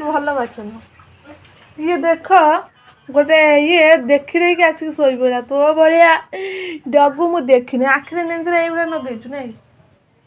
ଭଲ ମାଛ ନୁହଁ ଇଏ ଦେଖ ଗୋଟେ ଇଏ ଦେଖି ଦେଇକି ଆସିକି ଶୋଇପଇଲା ତୋ ଭଳିଆ ଡବୁ ମୁଁ ଦେଖିନି ଆଖିରେ ନେଞ୍ଜରା ଏଇଭଳିଆ ଲଗେଇଛୁ ନାଇଁ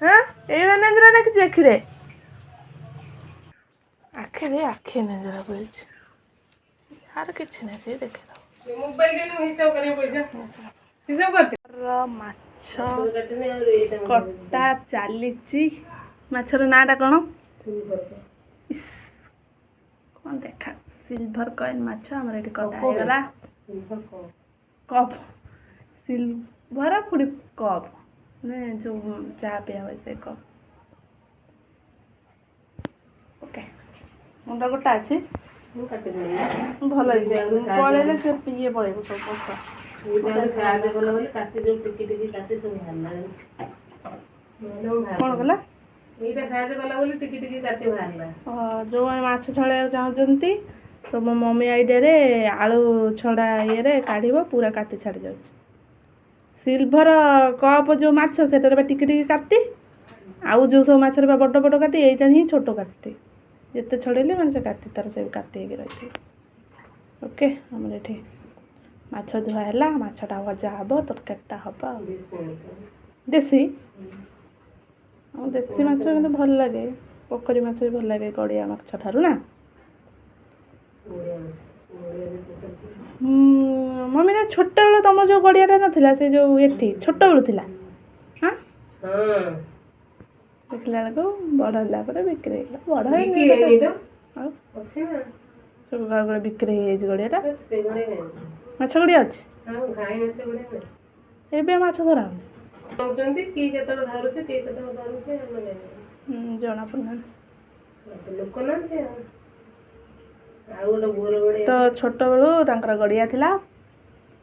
ହଁ ଏଇଭଳିଆ ନେଞ୍ଜରା ଦେଖିଛି ଆଖିରେ ନେଞ୍ଜରା ପଡିଛି আর କିଛି ନାହିଁ ସେ ଦେଖିଥାଉ ମାଛ କଟା ଚାଲିଛି ମାଛର ନାଁଟା କ'ଣ କ'ଣ ଦେଖା ସିଲଭର କଏନ୍ ମାଛ ଆମର ଏଠି କଟା ହେଇଗଲା କପ୍ ସିଲଭର ପୁଣି କପ୍ ମାନେ ଯେଉଁ ଚାହା ପିଆ ହୁଏ ସେ କପ୍ ଓକେ ମୁଣ୍ଡ ଗୋଟା ଅଛି ଭଲ ହେଇଯିବ ପଳେଇଲେ ସେ ଇଏ ପଳେଇବ ସବୁ ପକା କ'ଣ କଲା ଯେଉଁ ମାଛ ଛଡ଼େଇବାକୁ ଚାହୁଁଛନ୍ତି ତ ମୋ ମମି ଆଇଡ଼ିଆରେ ଆଳୁ ଛଡ଼ା ଇଏରେ କାଢ଼ିବ ପୁରା କାତି ଛାଡ଼ି ଯାଉଛି ସିଲଭର କପ୍ ଯେଉଁ ମାଛ ସେଟାରେ ବା ଟିକେ ଟିକେ କାତି ଆଉ ଯେଉଁ ସବୁ ମାଛରେ ବା ବଡ଼ ବଡ଼ କାତି ଏଇଟା ହିଁ ଛୋଟ କାତି ଯେତେ ଛଡ଼େଇଲେ ମାନେ ସେ କାତି ତାର ସବୁ କାତି ହେଇକି ରହିଥିବ ଓକେ ଆମର ଏଠି ମାଛ ଧୁଆ ହେଲା ମାଛଟା ଭଜା ହେବ ତରକାରୀଟା ହେବ ଦେଶୀ ଆମ ଦେଶୀ ମାଛ କିନ୍ତୁ ଭଲ ଲାଗେ ପୋଖରୀ ମାଛ ବି ଭଲ ଲାଗେ ଗଡ଼ିଆ ମାଛ ଠାରୁ ନା ମମି ନା ଛୋଟବେଳୁ ତମର ଯେଉଁ ଗଡ଼ିଆଟା ନଥିଲା ସେ ଯେଉଁ ଏଠି ଛୋଟବେଳୁ ଥିଲା ହଁ ଦେଖିଲା ବେଳକୁ ବଡ଼ ହେଲା ପରେ ବିକ୍ରି ହେଇଗଲା ବଡ଼ ଆଉ ସବୁ ବେଳେ ବିକ୍ରି ହେଇଯାଇଛି ଗଡ଼ିଆଟା ମାଛ ଗଡ଼ିଆ ଅଛି ଏବେ ମାଛ ଧରା ହଉନି ଜଣା ପଡୁନାହାନ୍ତି ତ ଛୋଟବେଳୁ ତାଙ୍କର ଗଡ଼ିଆ ଥିଲା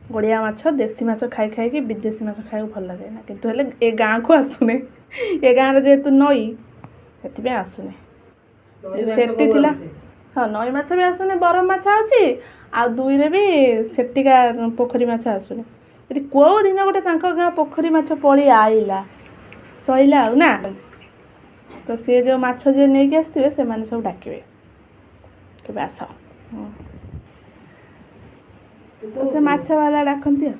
ଗଡ଼ିଆ ମାଛ ଦେଶୀ ମାଛ ଖାଇ ଖାଇକି ବିଦେଶୀ ମାଛ ଖାଇବାକୁ ଭଲ ଲାଗେ ନା କିନ୍ତୁ ହେଲେ ଏ ଗାଁକୁ ଆସୁନି ଏ ଗାଁରେ ଯେହେତୁ ନଈ ସେଥିପାଇଁ ଆସୁନି ସେଠି ଥିଲା ହଁ ନଈ ମାଛ ବି ଆସୁନି ବରଫ ମାଛ ଅଛି ଆଉ ଦୁଇରେ ବି ସେଠିକା ପୋଖରୀ ମାଛ ଆସୁନି ଯଦି କେଉଁ ଦିନ ଗୋଟେ ତାଙ୍କ ଗାଁ ପୋଖରୀ ମାଛ ପଳି ଆଇଲା ସଇଲା ଆଉ ନା ତ ସିଏ ଯେଉଁ ମାଛ ଯିଏ ନେଇକି ଆସିଥିବେ ସେମାନେ ସବୁ ଡାକିବେ କେବେ ଆସ ସେ ମାଛ ବାଲା ଡାକନ୍ତି ଆଉ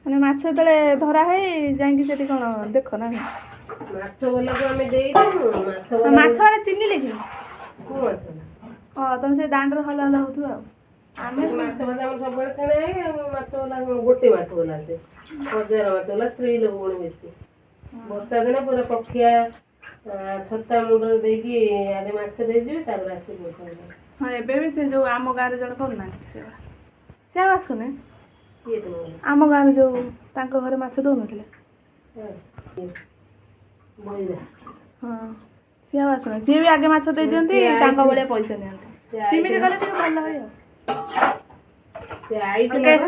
ମାନେ ମାଛ ଯେତେବେଳେ ଧରା ହେଇ ଯାଇକି ସେଠି କ'ଣ ଦେଖ ନା ମାଛ ବାଲା ଚିହ୍ନିଲେ କି ତମେ ସେ ଦାଣ୍ଡରେ ହଲା ହଲା ହଉଥିବ ଆଉ ଆମେ ମାଛ ବାଲା ସବୁବେଳେ କିଣା ହେଇ ମାଛ ବାଲା ଗୋଟେ ମାଛ ବାଲା ସେ ବଜାର ମାଛ ବାଲା ସ୍ତ୍ରୀ ଲୋକ ପୁଣି ବେଶୀ ବର୍ଷା ଦିନ ପୁରା ପକ୍ଷିଆ ଛତା ମୁଣ୍ଡରେ ଦେଇକି ଆଗେ ମାଛ ଦେଇଯିବେ ତାପରେ ଆସିକି ହଁ ଏବେ ବି ସେ ଯେଉଁ ଆମ ଗାଁରେ ଜଣେ କରୁନାହାନ୍ତି ସେ ଆଉ ଆସୁନି ଆମ ଗାଁରେ ଯେଉଁ ତାଙ୍କ ଘରେ ମାଛ ଦେଉନଥିଲେ ହଁ ସିଏ ଆଉ ଆସୁନି ସିଏ ବି ଆଗେ ମାଛ ଦେଇଦିଅନ୍ତି ତାଙ୍କ ଭଳିଆ ପଇସା ନିଅନ୍ତି ସେମିତି କଲେ ଟିକେ ଭଲ ହୁଏ ଆଉ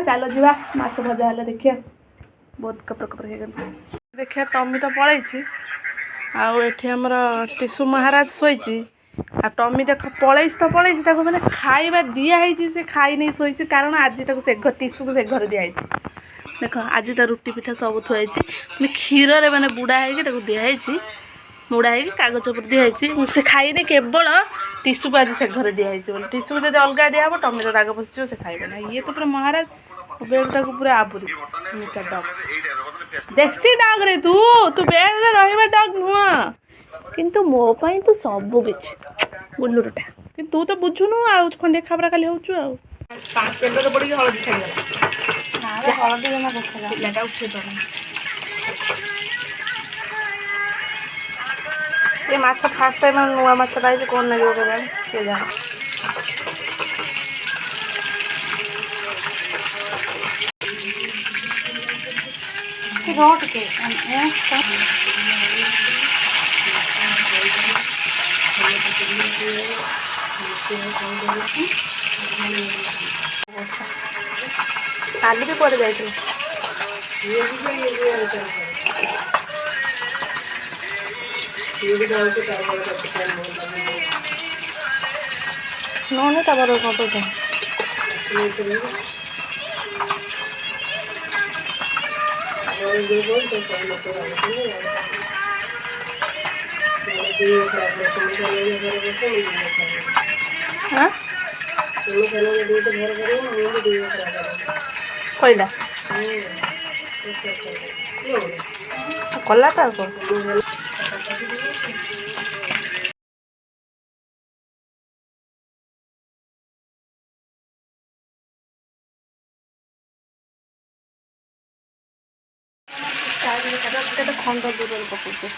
ଚାଲ ଯିବା ମାଛ ଭଜା ହେଲେ ଦେଖିବା ବହୁତ କପର କପର ହେଇଗଲା ଦେଖିବା ଟମି ତ ପଳେଇଛି ଆଉ ଏଠି ଆମର ଟିସୁ ମହାରାଜ ଶୋଇଛି ଆଉ ଟମି ଦେଖ ପଳେଇଛି ତ ପଳେଇଛି ତାକୁ ମାନେ ଖାଇବା ଦିଆହେଇଛି ସେ ଖାଇ ନେଇ ଶୋଇଛି କାରଣ ଆଜି ତାକୁ ସେ ଟିସୁକୁ ସେ ଘରେ ଦିଆହେଇଛି ଦେଖ ଆଜି ତା ରୁଟି ପିଠା ସବୁ ଥୁଆ ହେଇଛି ମାନେ କ୍ଷୀରରେ ମାନେ ବୁଡ଼ା ହେଇକି ତାକୁ ଦିଆହେଇଛି ମୁଡ଼ା ହେଇକି କାଗଜ ଉପରେ ଦିଆହେଇଛି ସେ ଖାଇନି କେବଳ ଟିସୁକୁ ଆଜି ସେ ଘରେ ଦିଆହେଇଛି ବୋଲି ଟିସୁକୁ ଯଦି ଅଲଗା ଦିଆହେବ ଟମିର ରାଗ ପଶିଯିବ ସେ ଖାଇବ ନା ଇଏ ତ ପୁରା ମହାରାଜ ବେଡ଼ଟାକୁ ପୁରା ଆବୁରିଛି ଡଗ୍ ଦେଶୀ ଡଗ୍ରେ ତୁ ବେଡ଼ରେ ରହିବା ଡଗ୍ ନୁହଁ କିନ୍ତୁ ମୋ ପାଇଁ ତୁ ସବୁ କିଛି ବୁଲୁରୁଟା କିନ୍ତୁ ତୁ ତ ବୁଝୁନୁ ଆଉ ଖଣ୍ଡେ ଖାବରା ଖାଲି ହଉଛୁ ଆଉ ତେଲରେ ପଡ଼ିକି ହଳଦୀ ଛାଡ଼ିଗଲା ହଳଦୀ ଜମା ଦେଖାଯାଉ ପିଲାଟା ଉଠେଇ ପାରୁନି ଏ ମାଛ ଫାଷ୍ଟ ଟାଇମ୍ ନୂଆ ମାଛଟା ହେଇଛି କ'ଣ ଲାଗିବ କେଜାଣି କିଏ ଜାଣେ ରହ ଟିକେ କାଲି ବି କୁଆଡ଼େ ଯାଇଥିଲେ ନହେଲେ ତାପରେ କରିଦେଉଛି हाँ କହିଲା କଲାଟା ଆଉ କ'ଣ ଖଣ୍ଡ ଦୂରରେ ପକଉଛୁ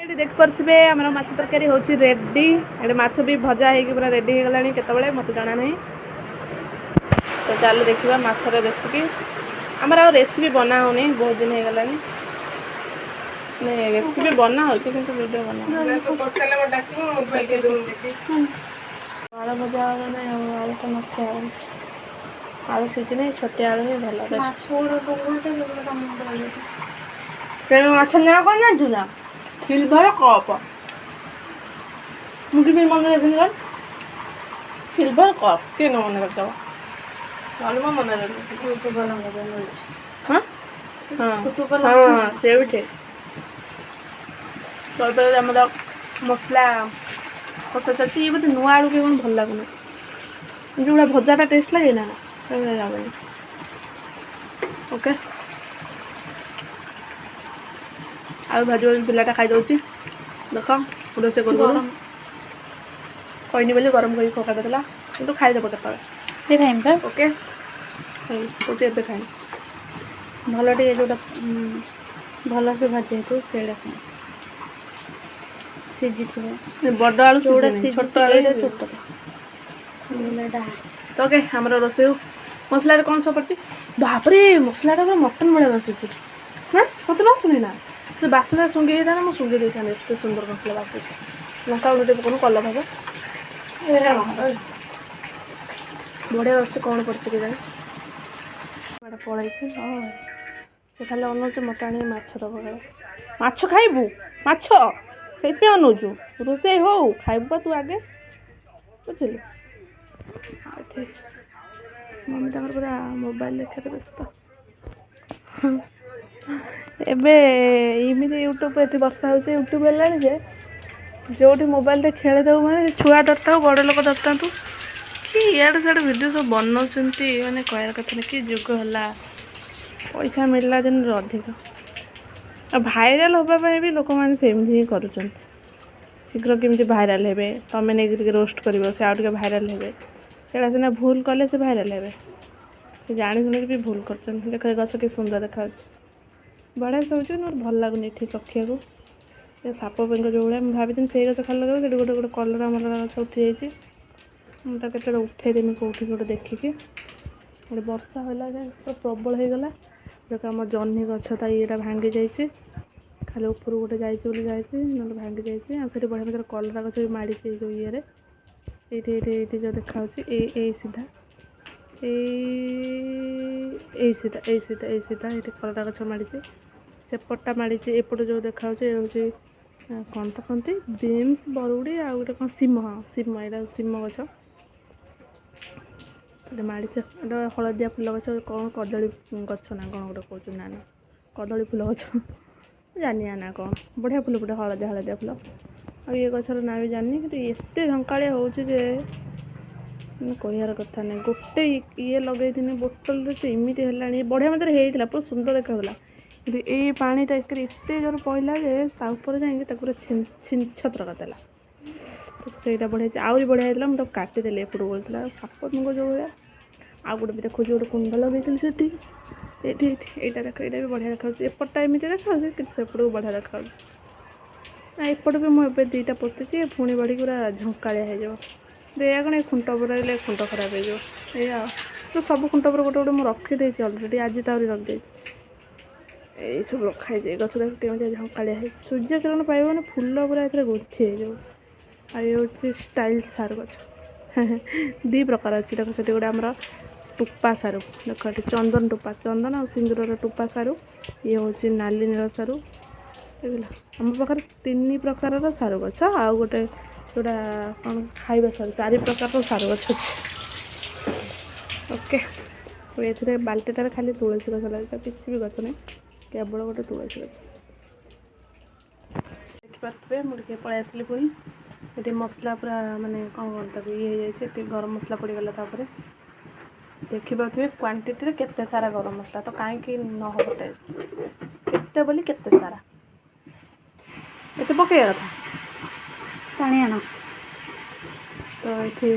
ଏଠି ଦେଖିପାରୁଥିବେ ଆମର ମାଛ ତରକାରୀ ହେଉଛି ରେଡ଼ି। ଏଠି ମାଛ ବି ଭଜା ହେଇକି ପୁରା ରେଡ଼ି ହେଇଗଲାଣି କେତେବେଳେ ମୋତେ ଜଣା ନାହିଁ। ତ ଚାଲ ଦେଖିବା ମାଛର ରେସିପି। ଆମର ଆଉ ରେସିପି ବନା ହେଉନି ବହୁତ ଦିନ ହେଇଗଲାଣି। ରେସିପି ବନା ହେଉଛି କିନ୍ତୁ ଭିଡ଼ିଓ ବନା ଆଳୁ ଭଜା ମାନେ ଆଳୁ ତ ନଥିବ ଆଳୁ ସିଝିନି ଛୋଟିଆ ଆଳୁ ହିଁ ଭଲ ତେଣୁ ମାଛ ନାଁ କ'ଣ ଜାଣିଛୁ ନା ସିଲଭର କପ୍। ମୁଁ କେମିତି ମନେ ରଖିନି କଣ ସିଲଭର କପ୍ କିଏ ନ ମନେ ରଖିବ ଭଲ ମନେ ରଖି ହଁ ହଁ ସେ ବି ଠିକ୍। ତାପରେ ଆମର ମସଲା କଷା ଚାଲିଛି। ଇଏ ବୋଧେ ନୂଆ ଆଳୁ କି କ'ଣ ଭଲ ଲାଗୁନି ଯେଉଁଗୁଡ଼ା ଭଜାଟା ଟେଷ୍ଟ ଲାଗେ ନା ସେଗୁଡ଼ା ଲାଗୁନି। ଓକେ ଆଳୁ ଭାଜିବ ପିଲାଟା ଖାଇଦେଉଛି ଦେଖ ରୋଷେଇ କରୁ କହିନି ବୋଲି ଗରମ କରିକି ପକା ଦେଲା କିନ୍ତୁ ଖାଇଦେବ କେତେବେଳେ ଏବେ ଖାଇମି ପା। ଓକେ କହୁଛି ଏବେ ଖାଇମି ଭଲ ଟିକେ ଯେଉଁଟା ଭଲସେ ଭାଜି ହେଇଥିବ ସେଇଟା ଖାଇମି ସିଝିଥିବ ବଡ଼ ଆଳୁ ଛୋଟ ଆଳୁ ଛୋଟ ତ ଓକେ ଆମର ରୋଷେଇ ମସଲାରେ କ'ଣ ସବୁ ପଡ଼ିଛି ବାପରେ ମସଲାଟା ପୁରା ମଟନ୍ ଭଳିଆ ବାସୁଛି ହଁ ସତେ ବାସୁନି ନା ସେ ବାସ୍ନା ଶୁଙ୍ଘି ହେଇଥାନ୍ତା ମୁଁ ଶୁଙ୍ଘି ଦେଇଥାନ୍ତି ଏତେ ସୁନ୍ଦର ମସଲା ବାସୁଛି। ଲଙ୍କା ଗୁଣ୍ଡ ଟିକେ ପକଉନୁ କଲର୍ ହେବ ବଢ଼ିଆ ଅଛି କ'ଣ ପଡ଼ିଛି କେଜାଣି କୁଆଡ଼େ ପଳେଇଛି ହଁ ସେ ଖାଲି ଅନଉଛି ମୋତେ ଆଣିକି ମାଛ ଦେବ ମାଛ ଖାଇବୁ ମାଛ ସେଇଥିପାଇଁ ଅନଉଛୁ ରୋଷେଇ ହଉ ଖାଇବୁ ବା ତୁ ଆଗେ ବୁଝିଲୁ। ଏଠି ମମି ତାଙ୍କର ପୁରା ମୋବାଇଲ ଦେଖିବାରେ ବ୍ୟସ୍ତ। ଏବେ ଏମିତି ୟୁଟ୍ୟୁବ ଏଠି ବର୍ଷା ହେଉଛି ୟୁଟ୍ୟୁବ ହେଲାଣି ଯେ ଯେଉଁଠି ମୋବାଇଲରେ ଖେଳିଦେବୁ ମାନେ ଛୁଆ ଧରିଥାଉ ବଡ଼ ଲୋକ ଧରିଥାନ୍ତୁ କି ଇଆଡ଼େ ସିଆଡ଼େ ଭିଡ଼ିଓ ସବୁ ବନାଉଛନ୍ତି ମାନେ କହିବା କଥା ନାହିଁ କି ଯୁଗ ହେଲା ପଇସା ମିଳିଲା ଦିନରୁ ଅଧିକ ଆଉ ଭାଇରାଲ ହେବା ପାଇଁ ବି ଲୋକମାନେ ସେମିତି ହିଁ କରୁଛନ୍ତି ଶୀଘ୍ର କେମିତି ଭାଇରାଲ ହେବେ ତମେ ନେଇକି ଟିକେ ରୋଷ୍ଟ କରିବ ସେ ଆଉ ଟିକେ ଭାଇରାଲ ହେବେ ସେଇଟା ସିନା ଭୁଲ କଲେ ସେ ଭାଇରାଲ ହେବେ ସେ ଜାଣି ଶୁଣିକି ବି ଭୁଲ କରୁଛନ୍ତି। ଦେଖ ଗଛ କି ସୁନ୍ଦର ଦେଖାଯାଉଛି ବଢ଼ିଆ ସେ ହେଉଛି ମୋର ଭଲ ଲାଗୁନି ଏଠି ରଖିବାକୁ ସେ ସାପ ବେଙ୍ଗ ଯେଉଁଭଳିଆ ମୁଁ ଭାବିଥିଲି ସେଇ ଗଛ ଖାଲି ଲଗାଇବି ସେଠି ଗୋଟେ କଲରା ମଲରା ଗଛ ଉଠିଯାଇଛି ମୁଁ ତାକୁ କେତେବେଳେ ଉଠେଇଦେମି କେଉଁଠି ଗୋଟେ ଦେଖିକି ଗୋଟେ ବର୍ଷା ହେଲା ଯେ ପ୍ରବଳ ହେଇଗଲା ଦେଖ ଆମ ଜହ୍ନି ଗଛ ତା ଇଏଟା ଭାଙ୍ଗି ଯାଇଛି ଖାଲି ଉପରକୁ ଗୋଟେ ଯାଇଛି ବୋଲି ଯାଇଛି ନହେଲେ ଭାଙ୍ଗି ଯାଇଛି ଆଉ ସେଠି ବଢ଼ିଆ ଭିତରେ କଲରା ଗଛ ବି ମାଡ଼ିଛି ଏଇ ଯେଉଁ ଇଏରେ ଏଇଠି ଯେଉଁ ଦେଖାହେଉଛି ଏଇ ସିଧା ଏଇ ସିଧା ଏଇଠି କଲରା ଗଛ ମାଡ଼ିଛି ସେପଟଟା ମାଡ଼ିଛି ଏପଟ ଯେଉଁ ଦେଖାହେଉଛି ଏ ହେଉଛି କ'ଣ ତ କହନ୍ତି ବିମ୍ସ ବରୁଡ଼ି ଆଉ ଗୋଟେ କ'ଣ ସିମ ଏଇଟା ସିମ ଗଛ ଏଇଟା ମାଡ଼ିଛି ଏଇଟା ହଳଦିଆ ଫୁଲ ଗଛ କ'ଣ କଦଳୀ ଗଛ ନା କ'ଣ ଗୋଟେ କହୁଛନ୍ତି ନା କଦଳୀ ଫୁଲ ଗଛ ଜାଣିଆ ନା କ'ଣ ବଢ଼ିଆ ଫୁଲ ଫୁଟେ ହଳଦିଆ ଫୁଲ ଆଉ ଇଏ ଗଛର ନାଁ ବି ଜାଣିନି କିନ୍ତୁ ଏତେ ଝଙ୍କାଳିଆ ହେଉଛି ଯେ କହିବାର କଥା ନାହିଁ ଗୋଟେ ଇଏ ଲଗେଇଥିନି ବୋଟଲରେ ସେ ଏମିତି ହେଲାଣି ବଢ଼ିଆ ମାତ୍ରାରେ ହେଇଥିଲା ପୁରା ସୁନ୍ଦର ଦେଖାଗଲା କିନ୍ତୁ ଏଇ ପାଣିଟା ଏତେ ଜୋର ପଡ଼ିଲା ଯେ ତା ଉପରେ ଯାଇକି ତାକୁ ପୁରା ଛିଞ୍ଚତ୍ର କରିଦେଲା ସେଇଟା ବଢ଼ିଆ ହେଇଛି ଆହୁରି ବଢ଼ିଆ ହେଇଥିଲା ମୁଁ ତାକୁ କାଟିଦେଲି ଏପଟକୁ ବୋଲଥିଲା ସାପ ବେଙ୍ଗ ଯେଉଁ ଭଳିଆ ଆଉ ଗୋଟେ ବି ଦେଖାଉଛି ଗୋଟେ କୁଣ୍ଡ ଲଗେଇଥିଲି ସେଠି ଏଇଠି ଏଇଟା ଦେଖ ଏଇଟା ବି ବଢ଼ିଆ ଦେଖାଯାଉଛି ଏପଟଟା ଏମିତି ଦେଖାଯାଉଛି କିନ୍ତୁ ସେପଟକୁ ବଢ଼ିଆ ଦେଖାଯାଉଛି ନା ଏପଟେ ବି ମୁଁ ଏବେ ଦୁଇଟା ପୋତିଛି ପୁଣି ବଢ଼ିକି ପୁରା ଝଙ୍କାଳିଆ ହେଇଯିବ ଏଇଆ କ'ଣ ଏ ଖୁଣ୍ଟ ଉପରେ ରହିଲେ ଖୁଣ୍ଟ ଖରାପ ହେଇଯିବ ଏଇଆ ତ ସବୁ ଖୁଣ୍ଟ ଉପରେ ଗୋଟେ ମୁଁ ରଖିଦେଇଛି ଅଲରେଡ଼ି ଆଜି ତ ଆହୁରି ରଖିଦେଇଛି ଏଇସବୁ ରଖାହେଇଛି ଏ ଗଛ ଦେଖ କେମିତି ଝଙ୍କାଳିଆ ହେଇଛି ସୂର୍ଯ୍ୟ କିରଣ ପାଇବନି ଫୁଲ ପୁରା ଏଥିରେ ଗୁନ୍ଥି ହେଇଯିବ ଆଉ ଇଏ ହେଉଛି ଷ୍ଟାଇଲ୍ ସାର୍ ଗଛ ଦୁଇ ପ୍ରକାର ଅଛି ଦେଖ ସେଠି ଗୋଟେ ଆମର टुप्पा सारू देख ये चंदन टुप्पा चंदन और सिंदूर टुप्पा सारू ये हूँ नाली नील सारू आम पाखे 3 प्रकार सारू गछ आ गोटे जोड़ा कौन खाଇବା सारू 4 प्रकार सारू गछ ओके तो ये बाल्टीटार खाली तुलसी गछ लगे किसी भी गछ नहीं केवल गोटे तुलसी गछ देखिपे मुझे पलि आसली पुणी ये मसला पूरा मानने कौन कौन ये गरम मसला पड़गला देखिपे क्वांटिटी केते सारा गरम मसला तो कहीं न हो केते बोली केते सारा ये पकड़ कथा पानी आना तो ये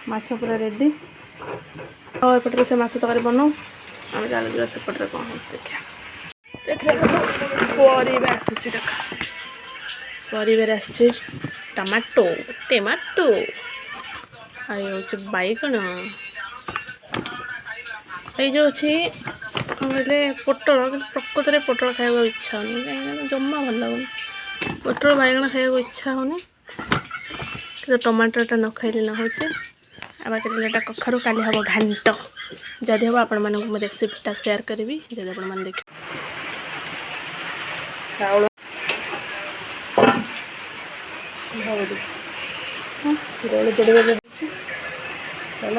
माछ पूरा रेडी और एपटे से माछ तरकारी बनाऊ आम चल सेपटे कौन हो देखा परिवा आसी देख परिवार आसी टमाटो टेमाटो आई बैगण ये जो अच्छी कहले पोटल प्रकृत में पोटल खाया इच्छा होनी कहीं जमा भल लगुन पोटल बैगण खाया इच्छा होनी कि टमाटोटा न खाइले न हो बाकी कखारू काली हम घांट जदि हम आपण मानक रेसिपीटा शेयर करी जब आप देख चाउल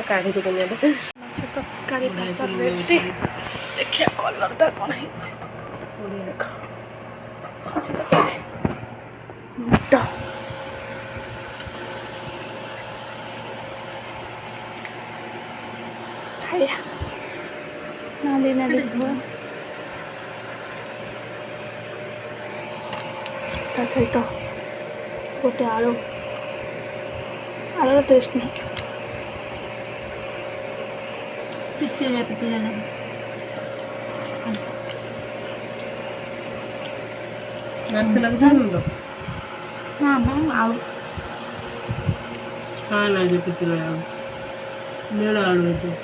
काढ़ी माछ तरकारी रेडी देखिए कलरटा कौन है खाया नाली नाली धुआ सहित गोटे आलू आलूर टेस्ट नहीं हाँ हाँ आलू हाँ ना जो पिछले मेरा आलू है